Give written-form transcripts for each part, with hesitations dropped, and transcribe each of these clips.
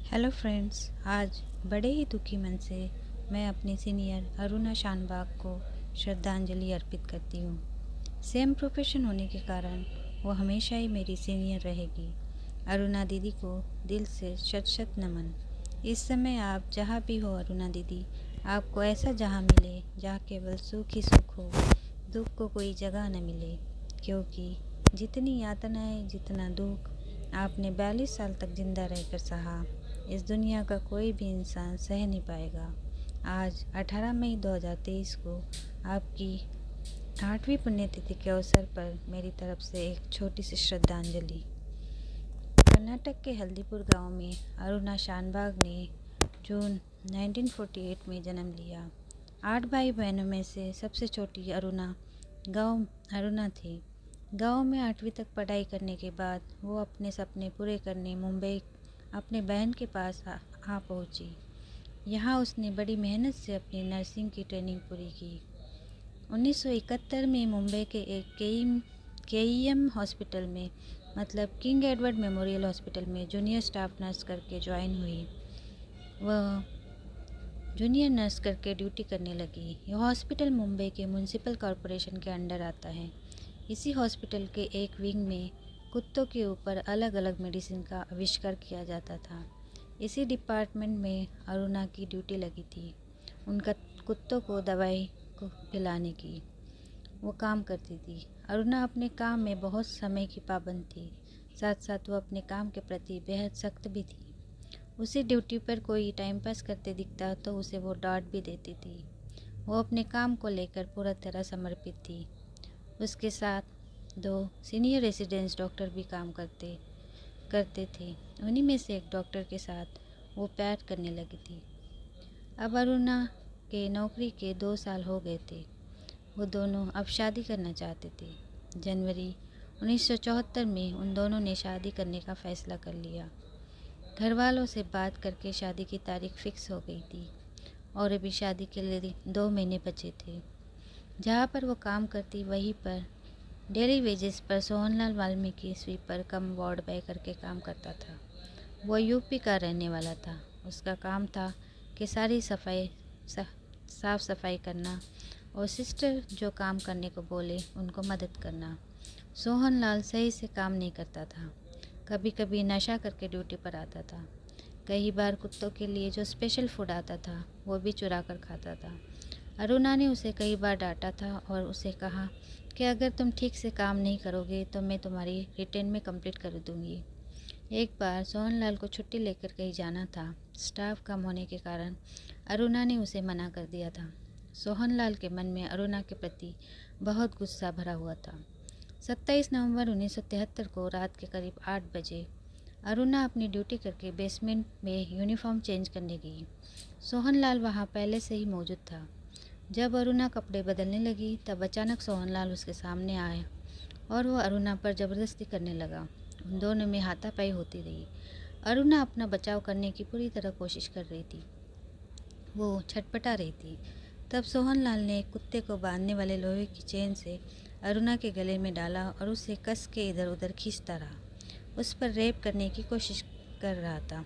Hello friends, आज बड़े ही दुखी मन से मैं अपनी सीनियर अरुणा शानबाग को श्रद्धांजलि अर्पित करती हूँ। सेम प्रोफेशन होने के कारण वो हमेशा ही मेरी सीनियर रहेगी। अरुणा दीदी को दिल से शत शत नमन। इस समय आप जहाँ भी हो अरुणा दीदी, आपको ऐसा जहाँ मिले जहाँ केवल सुख ही सुख हो, दुख को कोई जगह न मिले, क्योंकि जितनी यातनाएं, जितना दुख आपने 42 साल तक जिंदा रहकर सहा, इस दुनिया का कोई भी इंसान सह नहीं पाएगा। आज 18 मई 2023 को आपकी 8वीं पुण्यतिथि के अवसर पर मेरी तरफ से एक छोटी सी श्रद्धांजलि। कर्नाटक के हल्दीपुर गांव में अरुणा शानबाग ने जून 1948 में जन्म लिया। 8 भाई बहनों में से सबसे छोटी अरुणा थी। गांव में 8वीं तक पढ़ाई करने के बाद वो अपने सपने पूरे करने मुंबई अपने बहन के पास आ पहुंची। यहाँ उसने बड़ी मेहनत से अपनी नर्सिंग की ट्रेनिंग पूरी की। 1971 में मुंबई के एक केईएम हॉस्पिटल में, मतलब किंग एडवर्ड मेमोरियल हॉस्पिटल में जूनियर स्टाफ नर्स करके ज्वाइन हुई। वह जूनियर नर्स करके ड्यूटी करने लगी। यह हॉस्पिटल मुंबई के म्यूनिसिपल कॉरपोरेशन के अंडर आता है। इसी हॉस्पिटल के एक विंग में कुत्तों के ऊपर अलग अलग मेडिसिन का आविष्कार किया जाता था। इसी डिपार्टमेंट में अरुणा की ड्यूटी लगी थी। उनका कुत्तों को दवाई को पिलाने की वो काम करती थी। अरुणा अपने काम में बहुत समय की पाबंद थी, साथ साथ वो अपने काम के प्रति बेहद सख्त भी थी। उसे ड्यूटी पर कोई टाइम पास करते दिखता तो उसे वो डांट भी देती थी। वो अपने काम को लेकर पूरा तरह समर्पित थी। उसके साथ 2 सीनियर रेसिडेंस डॉक्टर भी काम करते थे। उन्हीं में से एक डॉक्टर के साथ वो प्यार करने लगी थी। अब अरुणा के नौकरी के 2 साल हो गए थे। वो दोनों अब शादी करना चाहते थे। जनवरी 1974 में उन दोनों ने शादी करने का फैसला कर लिया। घर वालों से बात करके शादी की तारीख फिक्स हो गई थी और अभी शादी के लिए 2 महीने बचे थे। जहाँ पर वो काम करती वहीं पर डेली वेजेस पर सोहनलाल वाल्मीकि स्वीपर कम वार्ड बॉय करके काम करता था। वो यूपी का रहने वाला था। उसका काम था कि सारी साफ सफाई करना और सिस्टर जो काम करने को बोले उनको मदद करना। सोहनलाल सही से काम नहीं करता था। कभी कभी नशा करके ड्यूटी पर आता था। कई बार कुत्तों के लिए जो स्पेशल फूड आता था वो भी चुरा कर खाता था। अरुणा ने उसे कई बार डांटा था और उसे कहा कि अगर तुम ठीक से काम नहीं करोगे तो मैं तुम्हारी रिटेन में कंप्लीट कर दूंगी। एक बार सोहनलाल को छुट्टी लेकर कहीं जाना था। स्टाफ कम होने के कारण अरुणा ने उसे मना कर दिया था। सोहनलाल के मन में अरुणा के प्रति बहुत गुस्सा भरा हुआ था। 27 नवंबर 1973 को रात के करीब 8 बजे अरुणा अपनी ड्यूटी करके बेसमेंट में यूनिफॉर्म चेंज करने गई। सोहनलाल वहाँ पहले से ही मौजूद था। जब अरुणा कपड़े बदलने लगी तब अचानक सोहनलाल उसके सामने आया और वो अरुणा पर ज़बरदस्ती करने लगा। उन दोनों में हाथापाई होती रही। अरुणा अपना बचाव करने की पूरी तरह कोशिश कर रही थी। वो छटपटा रही थी। तब सोहनलाल ने एक कुत्ते को बांधने वाले लोहे की चेन से अरुणा के गले में डाला और उसे कस के इधर उधर खींचता रहा। उस पर रेप करने की कोशिश कर रहा था।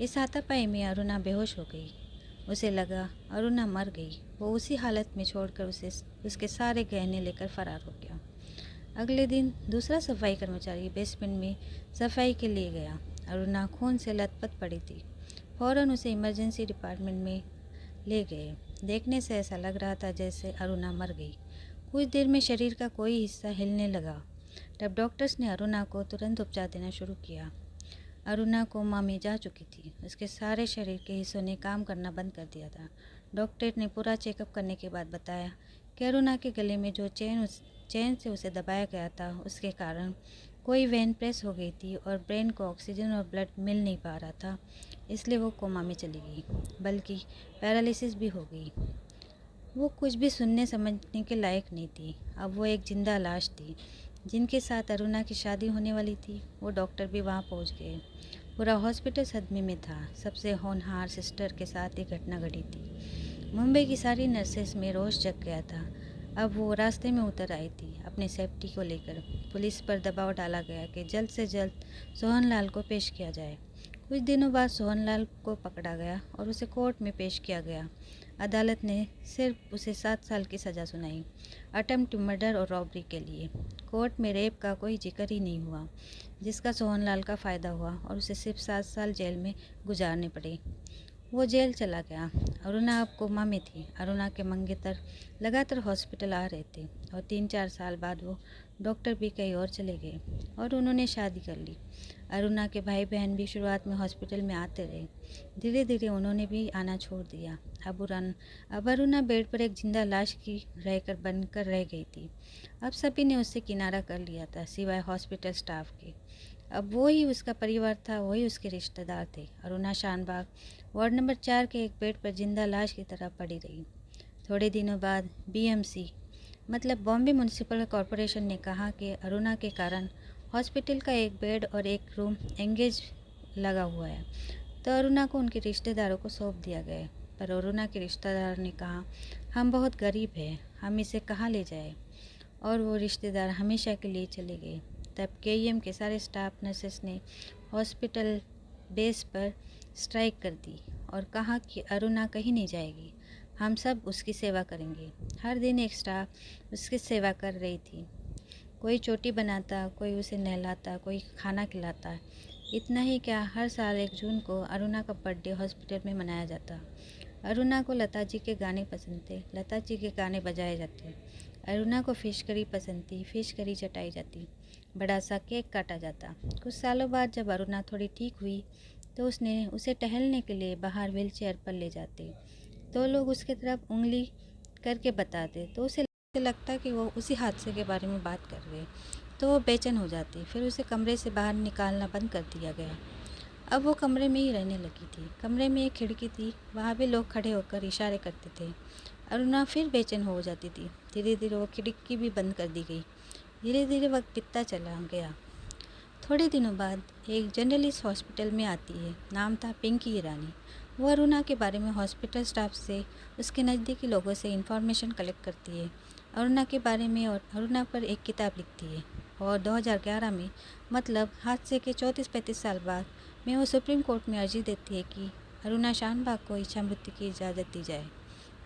इस हाथापाई में अरुणा बेहोश हो गई। उसे लगा अरुणा मर गई। वो उसी हालत में छोड़कर उसके सारे गहने लेकर फरार हो गया। अगले दिन दूसरा सफाई कर्मचारी बेसमेंट में सफाई के लिए गया। अरुणा खून से लथपथ पड़ी थी। फौरन उसे इमरजेंसी डिपार्टमेंट में ले गए। देखने से ऐसा लग रहा था जैसे अरुणा मर गई। कुछ देर में शरीर का कोई हिस्सा हिलने लगा। तब डॉक्टर्स ने अरुणा को तुरंत उपचार देना शुरू किया। अरुणा कोमा में जा चुकी थी। उसके सारे शरीर के हिस्सों ने काम करना बंद कर दिया था। डॉक्टर ने पूरा चेकअप करने के बाद बताया कि अरुणा के गले में जो चेन से उसे दबाया गया था उसके कारण कोई वेन प्रेस हो गई थी और ब्रेन को ऑक्सीजन और ब्लड मिल नहीं पा रहा था, इसलिए वो कोमा में चली गई, बल्कि पैरालिसिस भी हो गई। वो कुछ भी सुनने समझने के लायक नहीं थी। अब वो एक जिंदा लाश थी। जिनके साथ अरुणा की शादी होने वाली थी वो डॉक्टर भी वहाँ पहुँच गए। पूरा हॉस्पिटल सदमे में था। सबसे होनहार सिस्टर के साथ ये घटना घटी थी। मुंबई की सारी नर्सेस में रोष जग गया था। अब वो रास्ते में उतर आई थी अपने सेफ्टी को लेकर। पुलिस पर दबाव डाला गया कि जल्द से जल्द सोहनलाल को पेश किया जाए। कुछ दिनों बाद सोहनलाल को पकड़ा गया और उसे कोर्ट में पेश किया गया। अदालत ने सिर्फ उसे 7 साल की सज़ा सुनाई, अटेम्प्ट टू मर्डर और रॉबरी के लिए। कोर्ट में रेप का कोई जिक्र ही नहीं हुआ, जिसका सोहनलाल का फ़ायदा हुआ और उसे सिर्फ 7 साल जेल में गुजारने पड़े। वो जेल चला गया। अरुणा अब कोमा में थी। अरुणा के मंगेतर लगातार हॉस्पिटल आ रहे थे और 3-4 साल बाद वो डॉक्टर भी कहीं और चले गए और उन्होंने शादी कर ली। अरुणा के भाई बहन भी शुरुआत में हॉस्पिटल में आते रहे। धीरे धीरे उन्होंने भी आना छोड़ दिया। अब अरुणा बेड पर एक जिंदा लाश की रहकर बनकर रह गई थी। अब सभी ने उससे किनारा कर लिया था, सिवाय हॉस्पिटल स्टाफ के। अब वो ही उसका परिवार था, वही उसके रिश्तेदार थे। अरुणा शानबाग वार्ड नंबर 4 के एक बेड पर जिंदा लाश की तरह पड़ी रही। थोड़े दिनों बाद बीएमसी मतलब बॉम्बे म्यूनिसिपल कॉरपोरेशन ने कहा कि अरुणा के कारण हॉस्पिटल का एक बेड और एक रूम एंगेज लगा हुआ है, तो अरुणा को उनके रिश्तेदारों को सौंप दिया गया। पर अरुणा के रिश्तेदार ने कहा, हम बहुत गरीब हैं, हम इसे कहाँ ले जाएं? और वो रिश्तेदार हमेशा के लिए चले गए। तब केईएम के सारे स्टाफ नर्सेस ने हॉस्पिटल बेस पर स्ट्राइक कर दी और कहा कि अरुणा कहीं नहीं जाएगी, हम सब उसकी सेवा करेंगे। हर दिन एक स्टाफ उसकी सेवा कर रही थी। कोई चोटी बनाता, कोई उसे नहलाता, कोई खाना खिलाता। इतना ही क्या, हर साल 1 जून को अरुणा का बर्थडे हॉस्पिटल में मनाया जाता। अरुणा को लता जी के गाने पसंद थे, लता जी के गाने बजाए जाते। अरुणा को फ़िश करी पसंद थी, फ़िश करी चटाई जाती। बड़ा सा केक काटा जाता। कुछ सालों बाद जब अरुणा थोड़ी ठीक हुई तो उसे टहलने के लिए बाहर व्हीलचेयर पर ले जाते। तो लोग उसके तरफ उंगली करके बताते तो उसे लगता कि वो उसी हादसे के बारे में बात कर रहे, तो वो बेचैन हो जाती। फिर उसे कमरे से बाहर निकालना बंद कर दिया गया। अब वो कमरे में ही रहने लगी थी। कमरे में एक खिड़की थी, वहाँ भी लोग खड़े होकर इशारे करते थे। अरुणा फिर बेचैन हो जाती थी। धीरे धीरे वो खिड़की भी बंद कर दी गई। धीरे धीरे वक्त बीतता चला गया। थोड़े दिनों बाद एक जर्नलिस्ट हॉस्पिटल में आती है, नाम था पिंकी ईरानी। वो अरुणा के बारे में हॉस्पिटल स्टाफ से, उसके नज़दीकी लोगों से इंफॉर्मेशन कलेक्ट करती है, अरुणा के बारे में, और अरुणा पर एक किताब लिखती है। और 2011 में, मतलब हादसे के 34-35 साल बाद में, वो सुप्रीम कोर्ट में अर्जी देती है कि अरुणा शानबाग को इच्छा मृत्यु की इजाज़त दी जाए,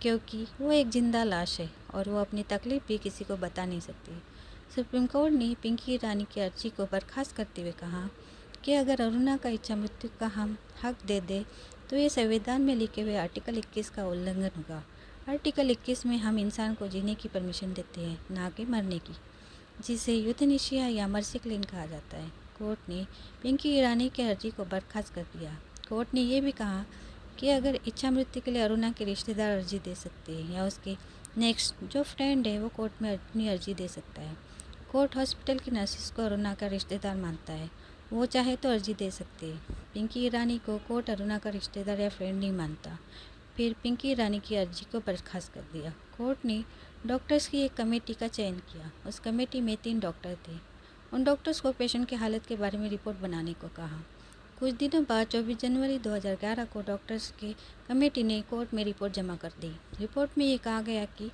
क्योंकि वो एक जिंदा लाश है और वो अपनी तकलीफ़ भी किसी को बता नहीं सकती। सुप्रीम कोर्ट ने पिंकी ईरानी की अर्जी को बर्खास्त करते हुए कहा कि अगर अरुणा का इच्छा मृत्यु का हम हक दे दे तो ये संविधान में लिखे हुए आर्टिकल 21 का उल्लंघन होगा। आर्टिकल 21 में हम इंसान को जीने की परमिशन देते हैं, ना कि मरने की, जिसे यूथेनेशिया या मर्सी क्लीन कहा जाता है। कोर्ट ने पिंकी ईरानी की अर्जी को बर्खास्त कर दिया। कोर्ट ने यह भी कहा कि अगर इच्छा मृत्यु के लिए अरुणा के रिश्तेदार अर्जी दे सकते हैं या उसके नेक्स्ट जो फ्रेंड है वो कोर्ट में अपनी अर्जी दे सकता है। कोर्ट हॉस्पिटल की नर्सिस को अरुणा का रिश्तेदार मानता है, वो चाहे तो अर्जी दे सकते हैं। पिंकी ईरानी को कोर्ट अरुणा का रिश्तेदार या फ्रेंड नहीं मानता। फिर पिंकी ईरानी की अर्जी को बर्खास्त कर दिया। कोर्ट ने डॉक्टर्स की एक कमेटी का चयन किया। उस कमेटी में 3 डॉक्टर थे। उन डॉक्टर्स को पेशेंट की हालत के बारे में रिपोर्ट बनाने को कहा। कुछ दिनों बाद 24 जनवरी 2011 को डॉक्टर्स की कमेटी ने कोर्ट में रिपोर्ट जमा कर दी। रिपोर्ट में ये कहा गया कि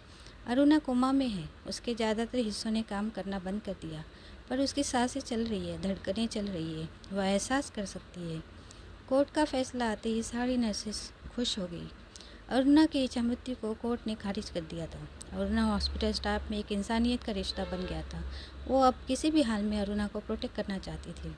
अरुणा कोमा में है, उसके ज़्यादातर हिस्सों ने काम करना बंद कर दिया, पर उसकी सांसें चल रही है, धड़कनें चल रही है, वह एहसास कर सकती है। कोर्ट का फैसला आते ही सारी नर्सेस खुश हो गई। अरुणा की इच्छा मृत्यु को कोर्ट ने खारिज कर दिया था। अरुणा हॉस्पिटल स्टाफ में एक इंसानियत का रिश्ता बन गया था। वो अब किसी भी हाल में अरुणा को प्रोटेक्ट करना चाहती थी।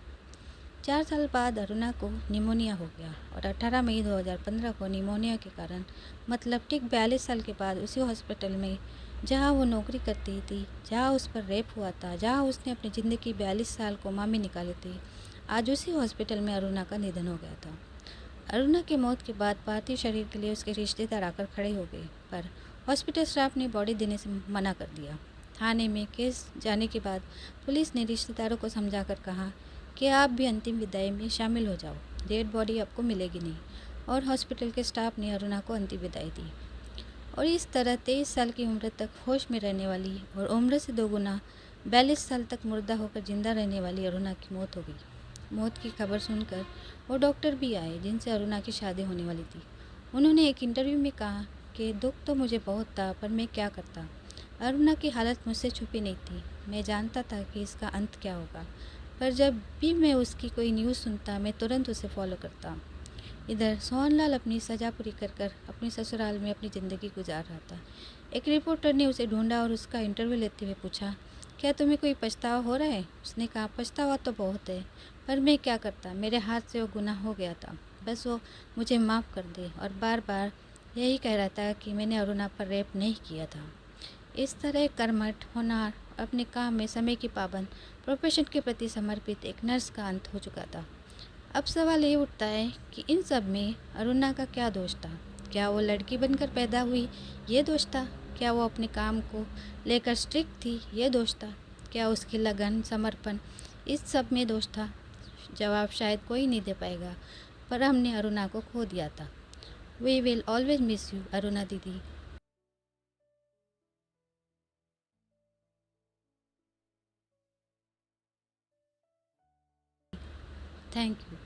4 साल बाद अरुणा को निमोनिया हो गया और 18 मई 2015 को निमोनिया के कारण, मतलब ठीक 42 साल के बाद, उसी हॉस्पिटल में जहां वो नौकरी करती थी, जहां उस पर रेप हुआ था, जहां उसने अपनी ज़िंदगी 42 साल कोमा में निकाले थे, आज उसी हॉस्पिटल में अरुणा का निधन हो गया था। अरुणा की मौत के बाद पार्थिव शरीर के लिए उसके रिश्तेदार आकर खड़े हो गए, पर हॉस्पिटल स्टाफ ने बॉडी देने से मना कर दिया। थाने में केस जाने के बाद पुलिस ने रिश्तेदारों को समझाकर कहा कि आप भी अंतिम विदाई में शामिल हो जाओ, डेड बॉडी आपको मिलेगी नहीं। और हॉस्पिटल के स्टाफ ने अरुणा को अंतिम विदाई दी। और इस तरह 23 साल की उम्र तक होश में रहने वाली और उम्र से 2 गुना 42 साल तक मुर्दा होकर जिंदा रहने वाली अरुणा की मौत हो गई। मौत की खबर सुनकर वो डॉक्टर भी आए जिनसे अरुणा की शादी होने वाली थी। उन्होंने एक इंटरव्यू में कहा कि दुख तो मुझे बहुत था, पर मैं क्या करता। अरुणा की हालत मुझसे छुपी नहीं थी। मैं जानता था कि इसका अंत क्या होगा। पर जब भी मैं उसकी कोई न्यूज़ सुनता मैं तुरंत उसे फॉलो करता। इधर सोहनलाल अपनी सज़ा पूरी कर कर अपनी ससुराल में अपनी ज़िंदगी गुजार रहा था। एक रिपोर्टर ने उसे ढूंढा और उसका इंटरव्यू लेते हुए पूछा, क्या तुम्हें कोई पछतावा हो रहा है? उसने कहा, पछतावा तो बहुत है, पर मैं क्या करता, मेरे हाथ से वो गुनाह हो गया था, बस वो मुझे माफ़ कर दे। और बार बार यही कह रहा था कि मैंने अरुणा पर रेप नहीं किया था। इस तरह कर्मठ, होनहार, अपने काम में समय की पाबंद, प्रोफेशन के प्रति समर्पित एक नर्स का अंत हो चुका था। अब सवाल ये उठता है कि इन सब में अरुणा का क्या दोष था? क्या वो लड़की बनकर पैदा हुई, ये दोष था? क्या वो अपने काम को लेकर स्ट्रिक्ट थी, ये दोष था? क्या उसकी लगन, समर्पण, इस सब में दोष था? जवाब शायद कोई नहीं दे पाएगा, पर हमने अरुणा को खो दिया था। We will always miss you Aruna दीदी। Thank you.